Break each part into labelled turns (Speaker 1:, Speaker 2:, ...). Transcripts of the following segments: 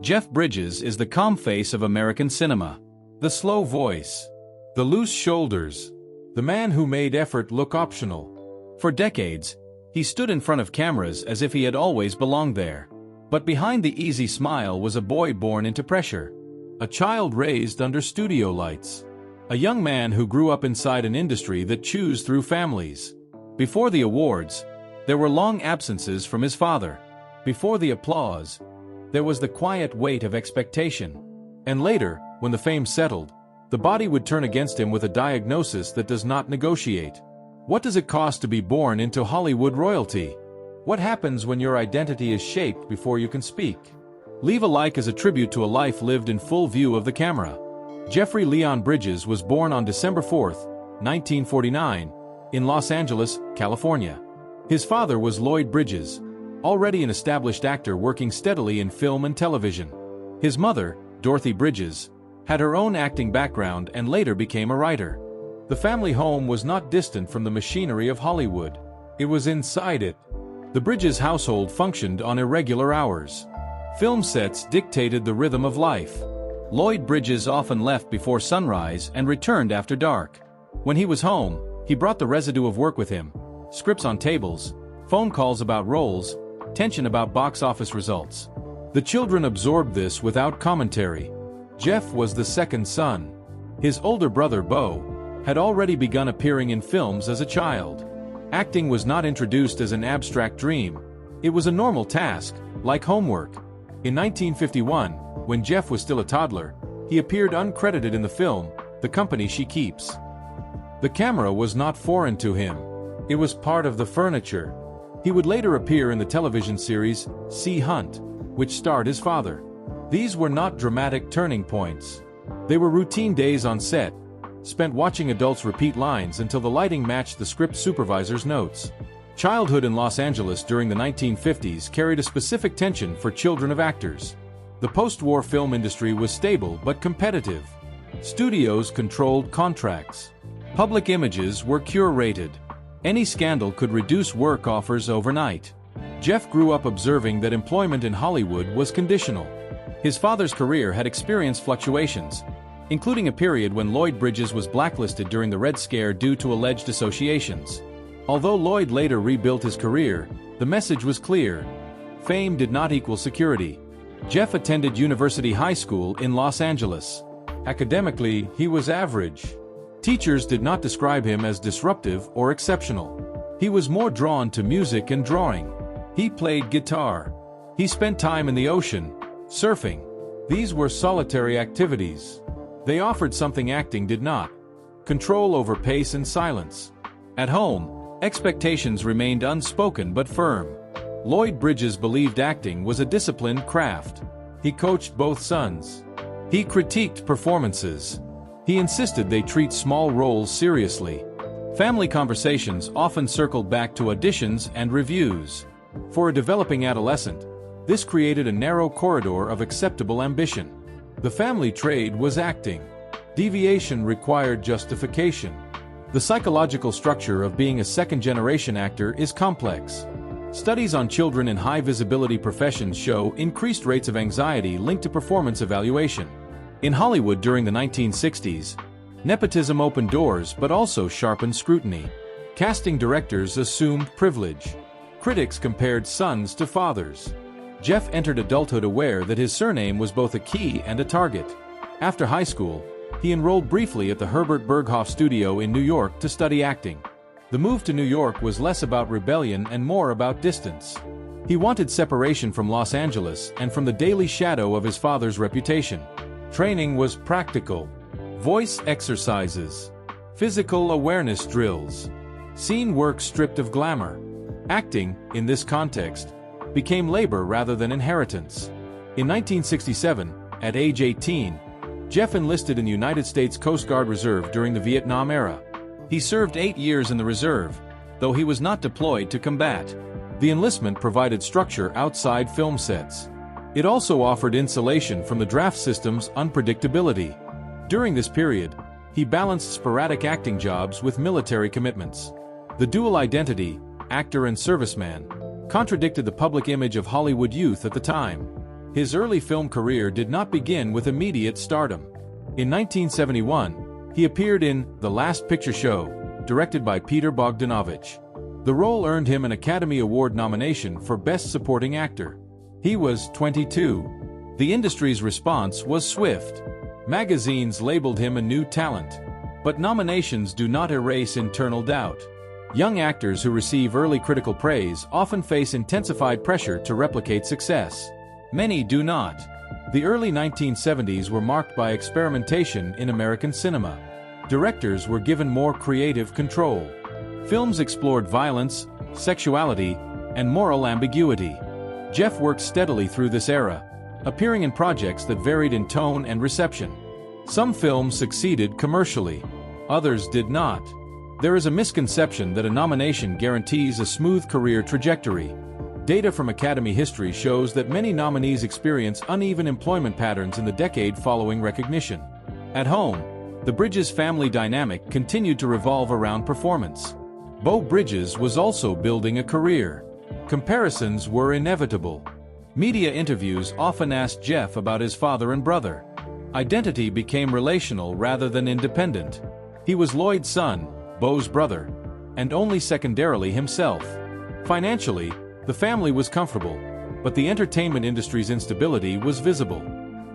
Speaker 1: Jeff Bridges is the calm face of American cinema. The slow voice. The loose shoulders. The man who made effort look optional. For decades, he stood in front of cameras as if he had always belonged there. But behind the easy smile was a boy born into pressure. A child raised under studio lights. A young man who grew up inside an industry that chews through families. Before the awards, there were long absences from his father. Before the applause, there was the quiet weight of expectation. And later, when the fame settled, the body would turn against him with a diagnosis that does not negotiate. What does it cost to be born into Hollywood royalty? What happens when your identity is shaped before you can speak? Leave a like as a tribute to a life lived in full view of the camera. Jeffrey Leon Bridges was born on December 4, 1949, in Los Angeles, California. His father was Lloyd Bridges, already an established actor working steadily in film and television. His mother, Dorothy Bridges, had her own acting background and later became a writer. The family home was not distant from the machinery of Hollywood. It was inside it. The Bridges household functioned on irregular hours. Film sets dictated the rhythm of life. Lloyd Bridges often left before sunrise and returned after dark. When he was home, he brought the residue of work with him. Scripts on tables, phone calls about roles, tension about box office results. The children absorbed this without commentary. Jeff was the second son. His older brother, Beau, had already begun appearing in films as a child. Acting was not introduced as an abstract dream. It was a normal task, like homework. In 1951, when Jeff was still a toddler, he appeared uncredited in the film, The Company She Keeps. The camera was not foreign to him. It was part of the furniture. He would later appear in the television series, Sea Hunt, which starred his father. These were not dramatic turning points. They were routine days on set, spent watching adults repeat lines until the lighting matched the script supervisor's notes. Childhood in Los Angeles during the 1950s carried a specific tension for children of actors. The post-war film industry was stable but competitive. Studios controlled contracts. Public images were curated. Any scandal could reduce work offers overnight. Jeff grew up observing that employment in Hollywood was conditional. His father's career had experienced fluctuations, including a period when Lloyd Bridges was blacklisted during the Red Scare due to alleged associations. Although Lloyd later rebuilt his career, the message was clear. Fame did not equal security. Jeff attended University High School in Los Angeles. Academically, he was average. Teachers did not describe him as disruptive or exceptional. He was more drawn to music and drawing. He played guitar. He spent time in the ocean, surfing. These were solitary activities. They offered something acting did not: control over pace and silence. At home, expectations remained unspoken but firm. Lloyd Bridges believed acting was a disciplined craft. He coached both sons. He critiqued performances. He insisted they treat small roles seriously. Family conversations often circled back to auditions and reviews. For a developing adolescent, this created a narrow corridor of acceptable ambition. The family trade was acting. Deviation required justification. The psychological structure of being a second-generation actor is complex. Studies on children in high-visibility professions show increased rates of anxiety linked to performance evaluation. In Hollywood during the 1960s, nepotism opened doors but also sharpened scrutiny. Casting directors assumed privilege. Critics compared sons to fathers. Jeff entered adulthood aware that his surname was both a key and a target. After high school, he enrolled briefly at the Herbert Berghof Studio in New York to study acting. The move to New York was less about rebellion and more about distance. He wanted separation from Los Angeles and from the daily shadow of his father's reputation. Training was practical. Voice exercises. Physical awareness drills. Scene work stripped of glamour. Acting, in this context, became labor rather than inheritance. In 1967, at age 18, Jeff enlisted in the United States Coast Guard Reserve during the Vietnam era. He served 8 years in the reserve, though he was not deployed to combat. The enlistment provided structure outside film sets. It also offered insulation from the draft system's unpredictability. During this period, he balanced sporadic acting jobs with military commitments. The dual identity, actor and serviceman, contradicted the public image of Hollywood youth at the time. His early film career did not begin with immediate stardom. In 1971, he appeared in The Last Picture Show, directed by Peter Bogdanovich. The role earned him an Academy Award nomination for Best Supporting Actor. He was 22. The industry's response was swift. Magazines labeled him a new talent. But nominations do not erase internal doubt. Young actors who receive early critical praise often face intensified pressure to replicate success. Many do not. The early 1970s were marked by experimentation in American cinema. Directors were given more creative control. Films explored violence, sexuality, and moral ambiguity. Jeff worked steadily through this era, appearing in projects that varied in tone and reception. Some films succeeded commercially, others did not. There is a misconception that a nomination guarantees a smooth career trajectory. Data from Academy history shows that many nominees experience uneven employment patterns in the decade following recognition. At home, the Bridges family dynamic continued to revolve around performance. Bridges was also building a career. Comparisons were inevitable. Media interviews often asked Jeff about his father and brother. Identity became relational rather than independent. He was Lloyd's son, Bo's brother, and only secondarily himself. Financially, the family was comfortable, but the entertainment industry's instability was visible.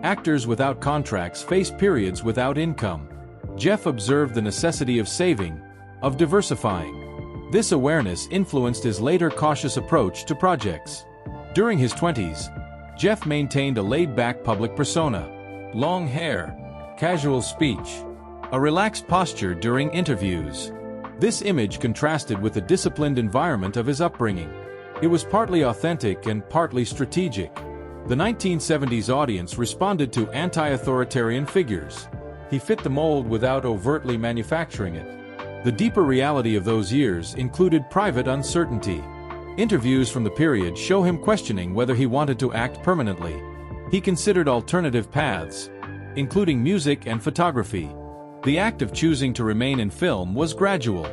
Speaker 1: Actors without contracts faced periods without income. Jeff observed the necessity of saving, of diversifying. This awareness influenced his later cautious approach to projects. During his 20s, Jeff maintained a laid-back public persona. Long hair, casual speech, a relaxed posture during interviews. This image contrasted with the disciplined environment of his upbringing. It was partly authentic and partly strategic. The 1970s audience responded to anti-authoritarian figures. He fit the mold without overtly manufacturing it. The deeper reality of those years included private uncertainty. Interviews from the period show him questioning whether he wanted to act permanently. He considered alternative paths, including music and photography. The act of choosing to remain in film was gradual.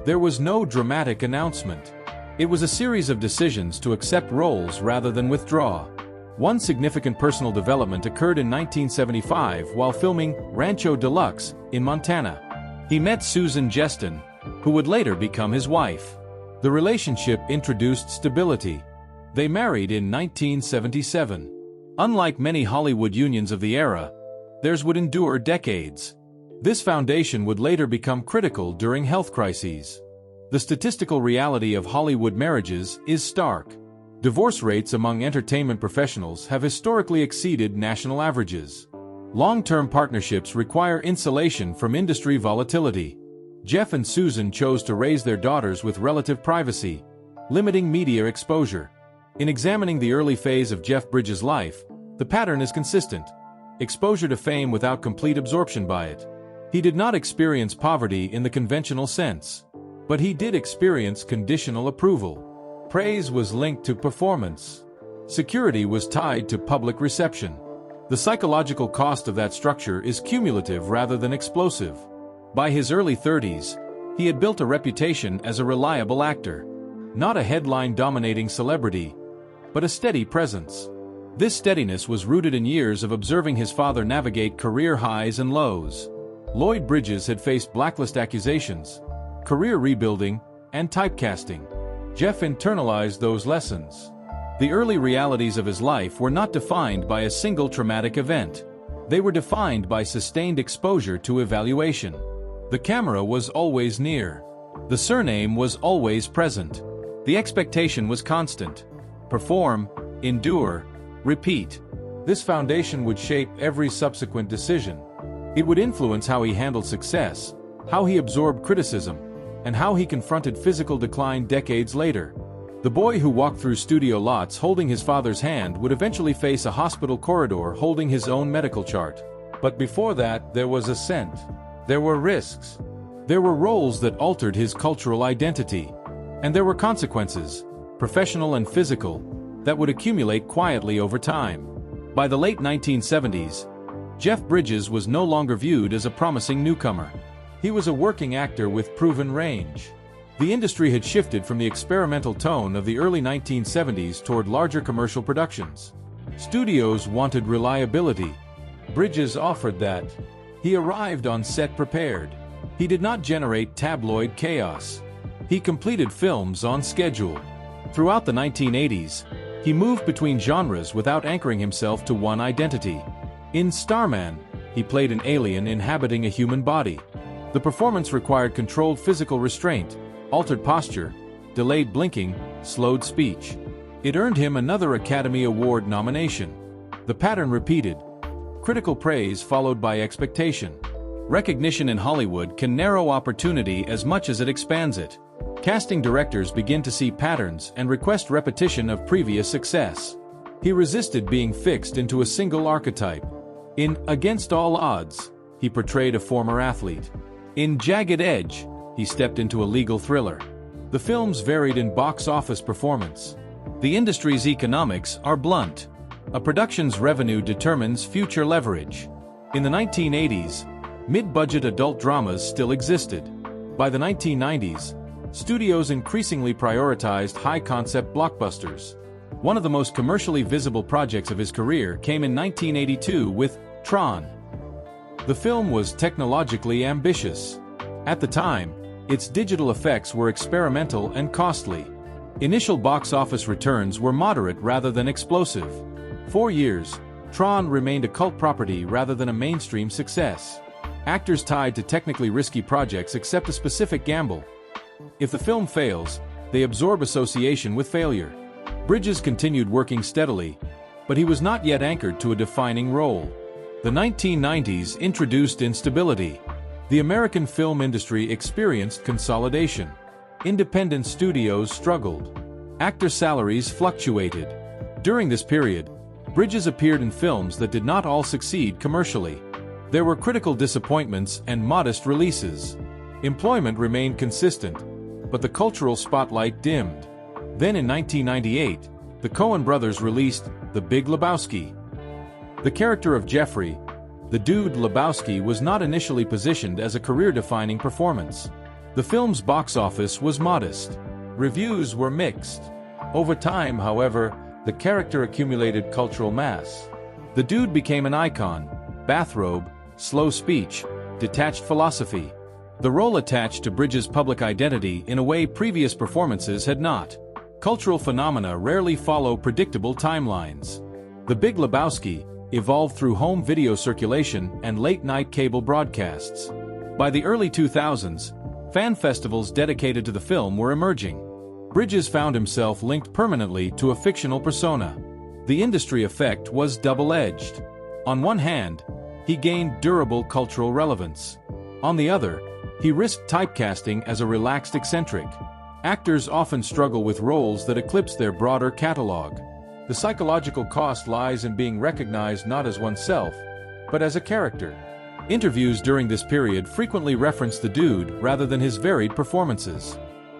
Speaker 1: There was no dramatic announcement. It was a series of decisions to accept roles rather than withdraw. One significant personal development occurred in 1975 while filming Rancho Deluxe in Montana. He met Susan Jeston, who would later become his wife. The relationship introduced stability. They married in 1977. Unlike many Hollywood unions of the era, theirs would endure decades. This foundation would later become critical during health crises. The statistical reality of Hollywood marriages is stark. Divorce rates among entertainment professionals have historically exceeded national averages. Long-term partnerships require insulation from industry volatility. Jeff and Susan chose to raise their daughters with relative privacy, limiting media exposure. In examining the early phase of Jeff Bridges' life, the pattern is consistent. Exposure to fame without complete absorption by it. He did not experience poverty in the conventional sense, but he did experience conditional approval. Praise was linked to performance. Security was tied to public reception. The psychological cost of that structure is cumulative rather than explosive. By his early 30s, he had built a reputation as a reliable actor. Not a headline-dominating celebrity, but a steady presence. This steadiness was rooted in years of observing his father navigate career highs and lows. Lloyd Bridges had faced blacklist accusations, career rebuilding, and typecasting. Jeff internalized those lessons. The early realities of his life were not defined by a single traumatic event. They were defined by sustained exposure to evaluation. The camera was always near. The surname was always present. The expectation was constant. Perform, endure, repeat. This foundation would shape every subsequent decision. It would influence how he handled success, how he absorbed criticism, and how he confronted physical decline decades later. The boy who walked through studio lots holding his father's hand would eventually face a hospital corridor holding his own medical chart. But before that, there was ascent. There were risks. There were roles that altered his cultural identity. And there were consequences, professional and physical, that would accumulate quietly over time. By the late 1970s, Jeff Bridges was no longer viewed as a promising newcomer. He was a working actor with proven range. The industry had shifted from the experimental tone of the early 1970s toward larger commercial productions. Studios wanted reliability. Bridges offered that. He arrived on set prepared. He did not generate tabloid chaos. He completed films on schedule. Throughout the 1980s, he moved between genres without anchoring himself to one identity. In Starman, he played an alien inhabiting a human body. The performance required controlled physical restraint, altered posture, delayed blinking, slowed speech. It earned him another Academy Award nomination. The pattern repeated. Critical praise followed by expectation. Recognition in Hollywood can narrow opportunity as much as it expands it. Casting directors begin to see patterns and request repetition of previous success. He resisted being fixed into a single archetype. In Against All Odds, he portrayed a former athlete. In Jagged Edge, he stepped into a legal thriller. The films varied in box office performance. The industry's economics are blunt. A production's revenue determines future leverage. In the 1980s, mid-budget adult dramas still existed. By the 1990s, studios increasingly prioritized high-concept blockbusters. One of the most commercially visible projects of his career came in 1982 with Tron. The film was technologically ambitious. At the time, its digital effects were experimental and costly. Initial box office returns were moderate rather than explosive. 4 years, Tron remained a cult property rather than a mainstream success. Actors tied to technically risky projects accept a specific gamble. If the film fails, they absorb association with failure. Bridges continued working steadily, but he was not yet anchored to a defining role. The 1990s introduced instability. The American film industry experienced consolidation. Independent studios struggled. Actor salaries fluctuated. During this period, Bridges appeared in films that did not all succeed commercially. There were critical disappointments and modest releases. Employment remained consistent, but the cultural spotlight dimmed. Then in 1998, the Coen brothers released The Big Lebowski. The character of Jeffrey, the Dude Lebowski, was not initially positioned as a career-defining performance. The film's box office was modest. Reviews were mixed. Over time, however, the character accumulated cultural mass. The Dude became an icon: bathrobe, slow speech, detached philosophy. The role attached to Bridges' public identity in a way previous performances had not. Cultural phenomena rarely follow predictable timelines. The Big Lebowski evolved through home video circulation and late-night cable broadcasts. By the early 2000s, fan festivals dedicated to the film were emerging. Bridges found himself linked permanently to a fictional persona. The industry effect was double-edged. On one hand, he gained durable cultural relevance. On the other, he risked typecasting as a relaxed eccentric. Actors often struggle with roles that eclipse their broader catalog. The psychological cost lies in being recognized not as oneself, but as a character. Interviews during this period frequently reference the Dude rather than his varied performances.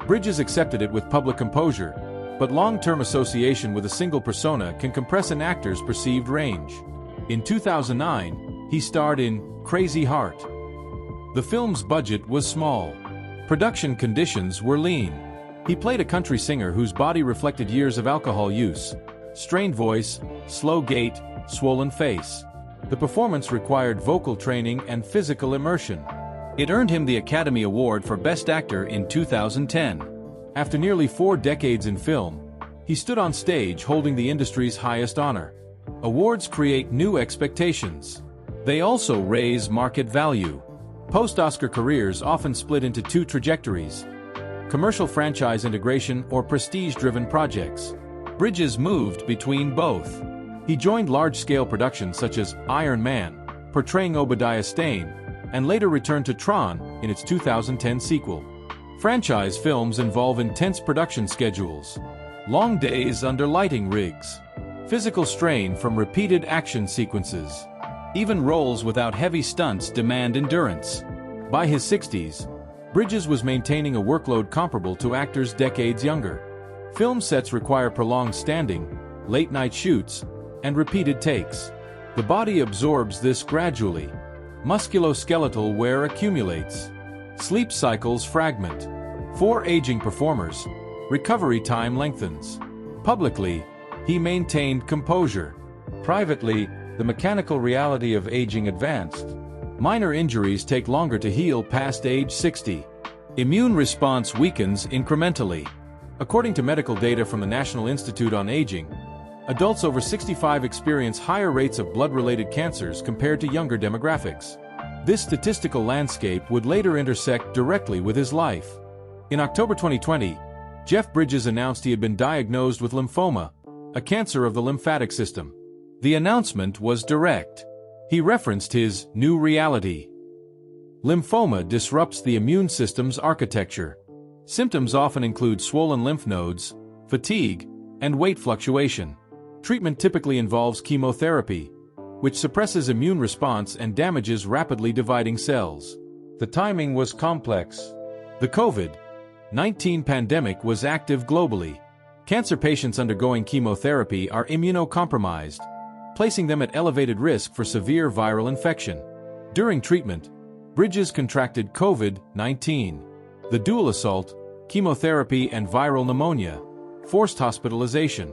Speaker 1: Bridges accepted it with public composure, but long-term association with a single persona can compress an actor's perceived range. In 2009, he starred in Crazy Heart. The film's budget was small. Production conditions were lean. He played a country singer whose body reflected years of alcohol use. Strained voice, slow gait, swollen face. The performance required vocal training and physical immersion. It earned him the Academy Award for Best Actor in 2010. After nearly 4 decades in film, he stood on stage holding the industry's highest honor. Awards create new expectations. They also raise market value. Post-Oscar careers often split into 2 trajectories: commercial franchise integration or prestige-driven projects. Bridges moved between both. He joined large-scale productions such as Iron Man, portraying Obadiah Stane, and later returned to Tron in its 2010 sequel. Franchise films involve intense production schedules, long days under lighting rigs, physical strain from repeated action sequences. Even roles without heavy stunts demand endurance. By his 60s, Bridges was maintaining a workload comparable to actors decades younger. Film sets require prolonged standing, late-night shoots, and repeated takes. The body absorbs this gradually. Musculoskeletal wear accumulates. Sleep cycles fragment. For aging performers, recovery time lengthens. Publicly, he maintained composure. Privately, the mechanical reality of aging advanced. Minor injuries take longer to heal past age 60. Immune response weakens incrementally. According to medical data from the National Institute on Aging, adults over 65 experience higher rates of blood-related cancers compared to younger demographics. This statistical landscape would later intersect directly with his life. In October 2020, Jeff Bridges announced he had been diagnosed with lymphoma, a cancer of the lymphatic system. The announcement was direct. He referenced his new reality. Lymphoma disrupts the immune system's architecture. Symptoms often include swollen lymph nodes, fatigue, and weight fluctuation. Treatment typically involves chemotherapy, which suppresses immune response and damages rapidly dividing cells. The timing was complex. The COVID-19 pandemic was active globally. Cancer patients undergoing chemotherapy are immunocompromised, placing them at elevated risk for severe viral infection. During treatment, Bridges contracted COVID-19. The dual assault, chemotherapy and viral pneumonia, forced hospitalization.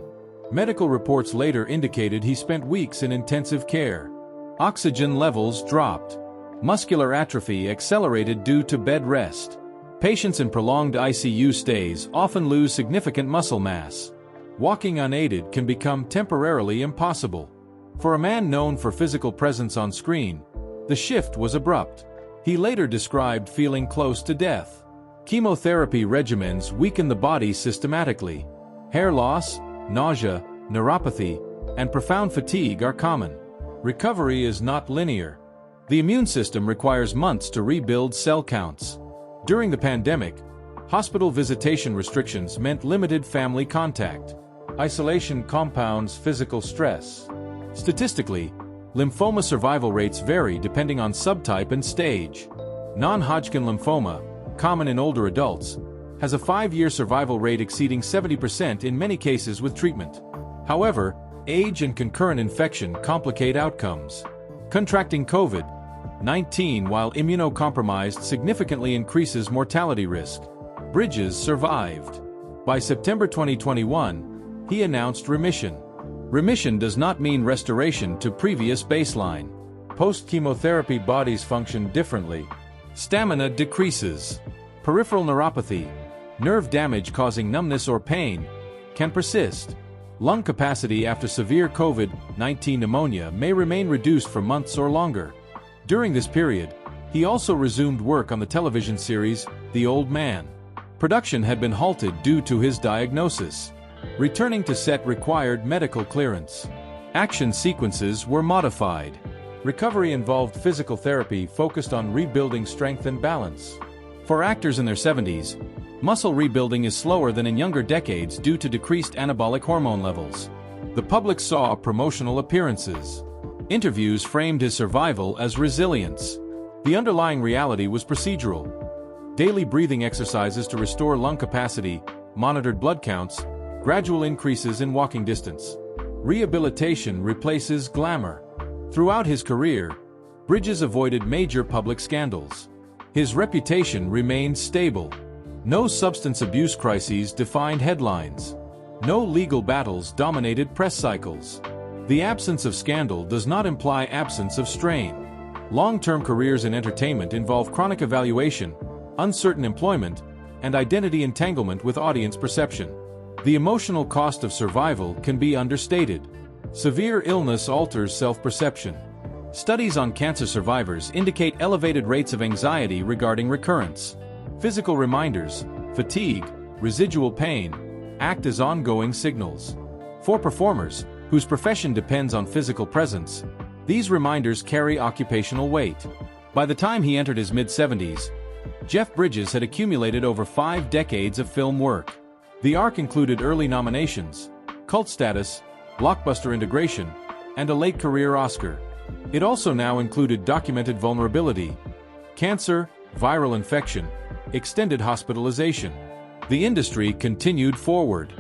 Speaker 1: Medical reports later indicated he spent weeks in intensive care. Oxygen levels dropped. Muscular atrophy accelerated due to bed rest. Patients in prolonged ICU stays often lose significant muscle mass. Walking unaided can become temporarily impossible. For a man known for physical presence on screen, the shift was abrupt. He later described feeling close to death. Chemotherapy regimens weaken the body systematically. Hair loss, nausea, neuropathy, and profound fatigue are common. Recovery is not linear. The immune system requires months to rebuild cell counts. During the pandemic, hospital visitation restrictions meant limited family contact. Isolation compounds physical stress. Statistically, lymphoma survival rates vary depending on subtype and stage. Non-Hodgkin lymphoma, common in older adults, has a 5-year survival rate exceeding 70% in many cases with treatment. However, age and concurrent infection complicate outcomes. Contracting COVID-19 while immunocompromised significantly increases mortality risk. Bridges survived. By September 2021, he announced remission. Remission does not mean restoration to previous baseline. Post-chemotherapy bodies function differently. Stamina decreases. Peripheral neuropathy, nerve damage causing numbness or pain, can persist. Lung capacity after severe COVID-19 pneumonia may remain reduced for months or longer. During this period, he also resumed work on the television series, The Old Man. Production had been halted due to his diagnosis. Returning to set required medical clearance. Action sequences were modified. Recovery involved physical therapy focused on rebuilding strength and balance. For actors in their 70s, muscle rebuilding is slower than in younger decades due to decreased anabolic hormone levels. The public saw promotional appearances. Interviews framed his survival as resilience. The underlying reality was procedural. Daily breathing exercises to restore lung capacity, monitored blood counts, gradual increases in walking distance. Rehabilitation replaces glamour. Throughout his career, Bridges avoided major public scandals. His reputation remained stable. No substance abuse crises defined headlines. No legal battles dominated press cycles. The absence of scandal does not imply absence of strain. Long-term careers in entertainment involve chronic evaluation, uncertain employment, and identity entanglement with audience perception. The emotional cost of survival can be understated. Severe illness alters self-perception. Studies on cancer survivors indicate elevated rates of anxiety regarding recurrence. Physical reminders, fatigue, residual pain, act as ongoing signals. For performers, whose profession depends on physical presence, these reminders carry occupational weight. By the time he entered his mid-70s, Jeff Bridges had accumulated over 5 decades of film work. The arc included early nominations, cult status, blockbuster integration, and a late career Oscar. It also now included documented vulnerability, cancer, viral infection, extended hospitalization. The industry continued forward.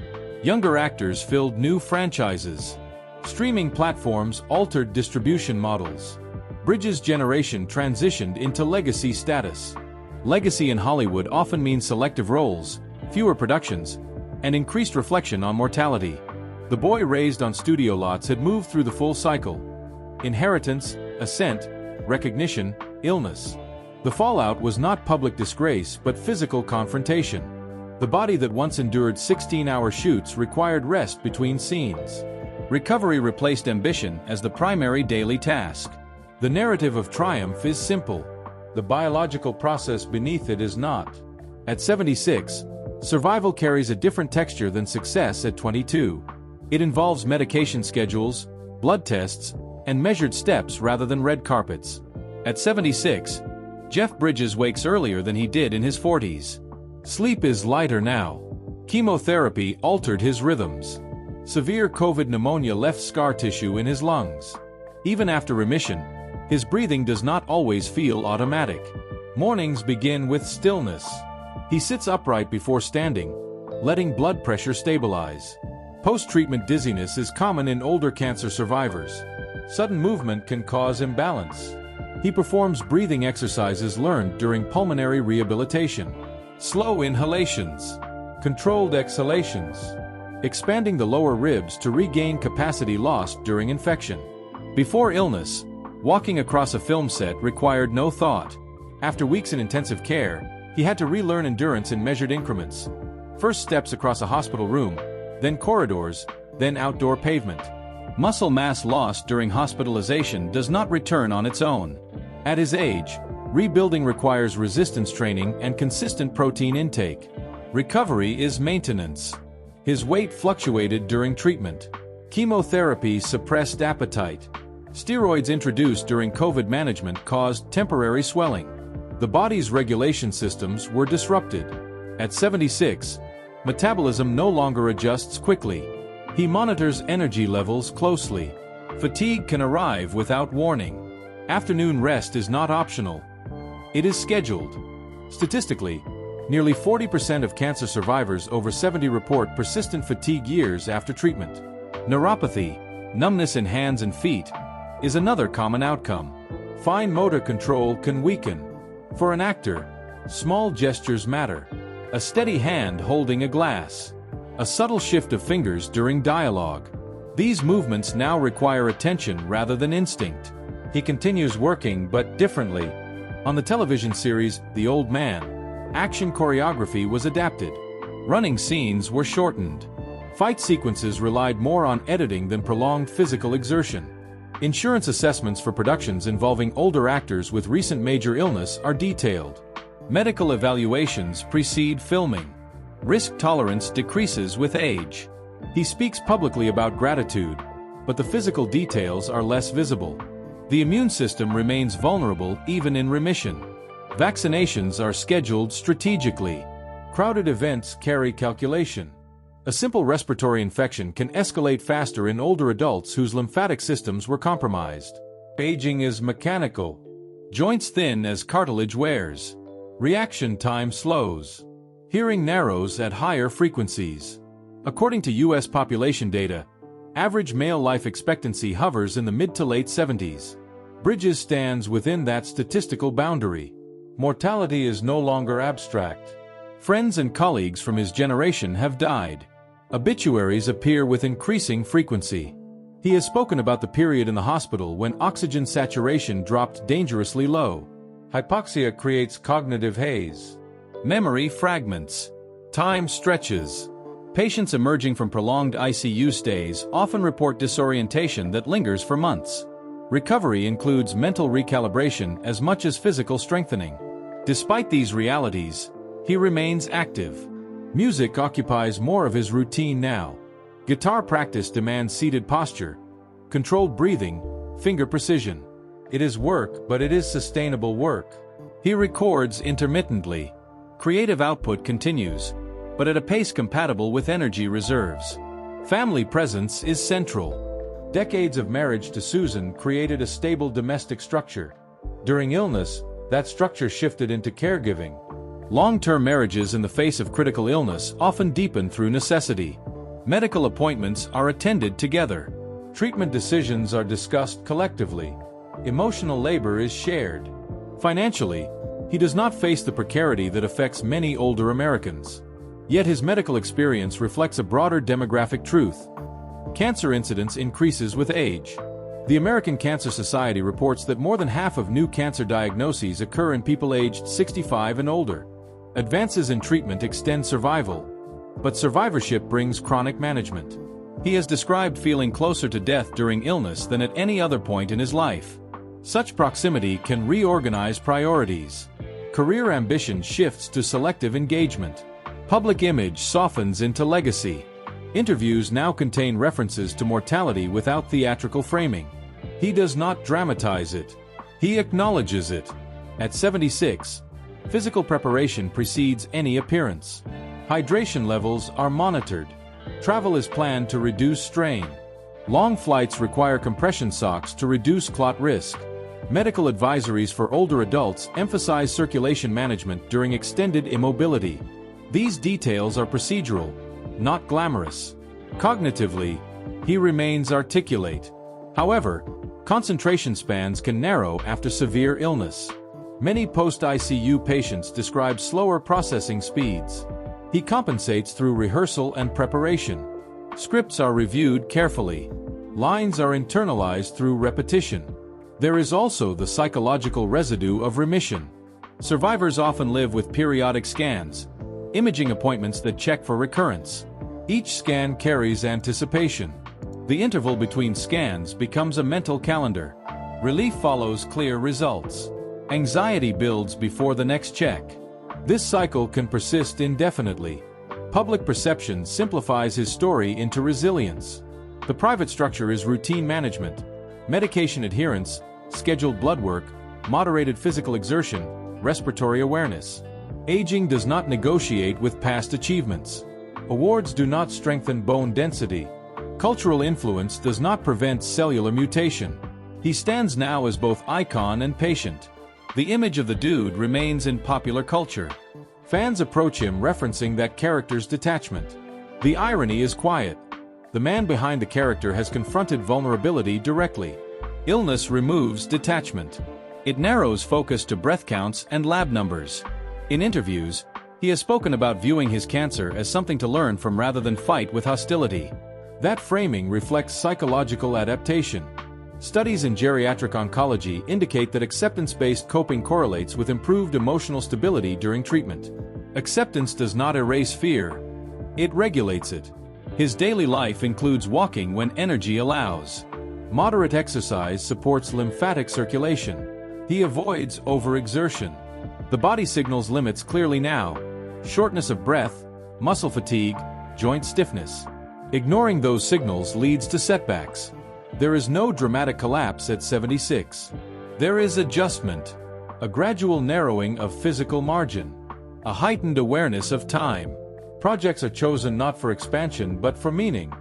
Speaker 1: Younger actors filled new franchises. Streaming platforms altered distribution models. Bridges' generation transitioned into legacy status. Legacy in Hollywood often means selective roles, fewer productions, and increased reflection on mortality. The boy raised on studio lots had moved through the full cycle: inheritance, ascent, recognition, illness. The fallout was not public disgrace but physical confrontation. The body that once endured 16-hour shoots required rest between scenes. Recovery replaced ambition as the primary daily task. The narrative of triumph is simple. The biological process beneath it is not. At 76, survival carries a different texture than success at 22. It involves medication schedules, blood tests, and measured steps rather than red carpets. At 76, Jeff Bridges wakes earlier than he did in his 40s. Sleep is lighter now. Chemotherapy altered his rhythms. Severe COVID pneumonia left scar tissue in his lungs. Even after remission, his breathing does not always feel automatic. Mornings begin with stillness. He sits upright before standing, letting blood pressure stabilize. Post-treatment dizziness is common in older cancer survivors. Sudden movement can cause imbalance. He performs breathing exercises learned during pulmonary rehabilitation. Slow inhalations, controlled exhalations, expanding the lower ribs to regain capacity lost during infection. Before illness, walking across a film set required no thought. After weeks in intensive care, he had to relearn endurance in measured increments. First steps across a hospital room, then corridors, then outdoor pavement. Muscle mass lost during hospitalization does not return on its own. At his age, rebuilding requires resistance training and consistent protein intake. Recovery is maintenance. His weight fluctuated during treatment. Chemotherapy suppressed appetite. Steroids introduced during COVID management caused temporary swelling. The body's regulation systems were disrupted. At 76, metabolism no longer adjusts quickly. He monitors energy levels closely. Fatigue can arrive without warning. Afternoon rest is not optional. It is scheduled. Statistically, nearly 40% of cancer survivors over 70 report persistent fatigue years after treatment. Neuropathy, numbness in hands and feet, is another common outcome. Fine motor control can weaken. For an actor, small gestures matter. A steady hand holding a glass. A subtle shift of fingers during dialogue. These movements now require attention rather than instinct. He continues working but differently. On the television series The Old Man, action choreography was adapted. Running scenes were shortened. Fight sequences relied more on editing than prolonged physical exertion. Insurance assessments for productions involving older actors with recent major illness are detailed. Medical evaluations precede filming. Risk tolerance decreases with age. He speaks publicly about gratitude, but the physical details are less visible. The immune system remains vulnerable even in remission. Vaccinations are scheduled strategically. Crowded events carry calculation. A simple respiratory infection can escalate faster in older adults whose lymphatic systems were compromised. Aging is mechanical. Joints thin as cartilage wears. Reaction time slows. Hearing narrows at higher frequencies. According to U.S. population data, average male life expectancy hovers in the mid to late 70s. Bridges stands within that statistical boundary. Mortality is no longer abstract. Friends and colleagues from his generation have died. Obituaries appear with increasing frequency. He has spoken about the period in the hospital when oxygen saturation dropped dangerously low. Hypoxia creates cognitive haze. Memory fragments. Time stretches. Patients emerging from prolonged ICU stays often report disorientation that lingers for months. Recovery includes mental recalibration as much as physical strengthening. Despite these realities, he remains active. Music occupies more of his routine now. Guitar practice demands seated posture, controlled breathing, finger precision. It is work, but it is sustainable work. He records intermittently. Creative output continues, but at a pace compatible with energy reserves. Family presence is central. Decades of marriage to Susan created a stable domestic structure. During illness, that structure shifted into caregiving. Long-term marriages in the face of critical illness often deepen through necessity. Medical appointments are attended together. Treatment decisions are discussed collectively. Emotional labor is shared. Financially, he does not face the precarity that affects many older Americans. Yet his medical experience reflects a broader demographic truth. Cancer incidence increases with age. The American Cancer Society reports that more than half of new cancer diagnoses occur in people aged 65 and older. Advances in treatment extend survival, but survivorship brings chronic management. He has described feeling closer to death during illness than at any other point in his life. Such proximity can reorganize priorities. Career ambition shifts to selective engagement. Public image softens into legacy. Interviews now contain references to mortality without theatrical framing. He does not dramatize it. He acknowledges it. At 76, physical preparation precedes any appearance. Hydration levels are monitored. Travel is planned to reduce strain. Long flights require compression socks to reduce clot risk. Medical advisories for older adults emphasize circulation management during extended immobility. These details are procedural, not glamorous. Cognitively, he remains articulate. However, concentration spans can narrow after severe illness. Many post-ICU patients describe slower processing speeds. He compensates through rehearsal and preparation. Scripts are reviewed carefully. Lines are internalized through repetition. There is also the psychological residue of remission. Survivors often live with periodic scans, imaging appointments that check for recurrence. Each scan carries anticipation. The interval between scans becomes a mental calendar. Relief follows clear results. Anxiety builds before the next check. This cycle can persist indefinitely. Public perception simplifies his story into resilience. The private structure is routine management, medication adherence, scheduled blood work, moderated physical exertion, respiratory awareness. Aging does not negotiate with past achievements. Awards do not strengthen bone density. Cultural influence does not prevent cellular mutation. He stands now as both icon and patient. The image of the dude remains in popular culture. Fans approach him referencing that character's detachment. The irony is quiet. The man behind the character has confronted vulnerability directly. Illness removes detachment. It narrows focus to breath counts and lab numbers. In interviews, he has spoken about viewing his cancer as something to learn from rather than fight with hostility. That framing reflects psychological adaptation. Studies in geriatric oncology indicate that acceptance-based coping correlates with improved emotional stability during treatment. Acceptance does not erase fear. It regulates it. His daily life includes walking when energy allows. Moderate exercise supports lymphatic circulation. He avoids overexertion. The body signals limits clearly now: shortness of breath, muscle fatigue, joint stiffness. Ignoring those signals leads to setbacks. There is no dramatic collapse at 76. There is adjustment, a gradual narrowing of physical margin, a heightened awareness of time. Projects are chosen not for expansion but for meaning.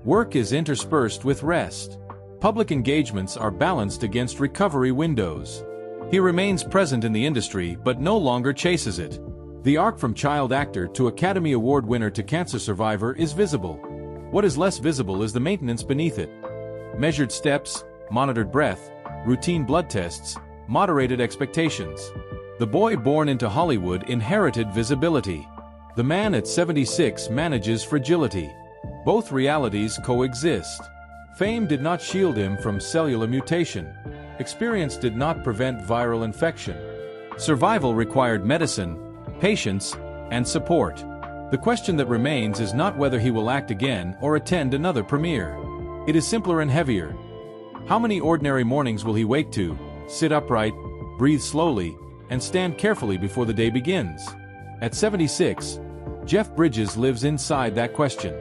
Speaker 1: Work is interspersed with rest. Public engagements are balanced against recovery windows. He remains present in the industry but no longer chases it. The arc from child actor to Academy Award winner to cancer survivor is visible. What is less visible is the maintenance beneath it. Measured steps, monitored breath, routine blood tests, moderated expectations. The boy born into Hollywood inherited visibility. The man at 76 manages fragility. Both realities coexist. Fame did not shield him from cellular mutation. Experience did not prevent viral infection. Survival required medicine, patience, and support. The question that remains is not whether he will act again or attend another premiere. It is simpler and heavier. How many ordinary mornings will he wake to, sit upright, breathe slowly, and stand carefully before the day begins? At 76, Jeff Bridges lives inside that question.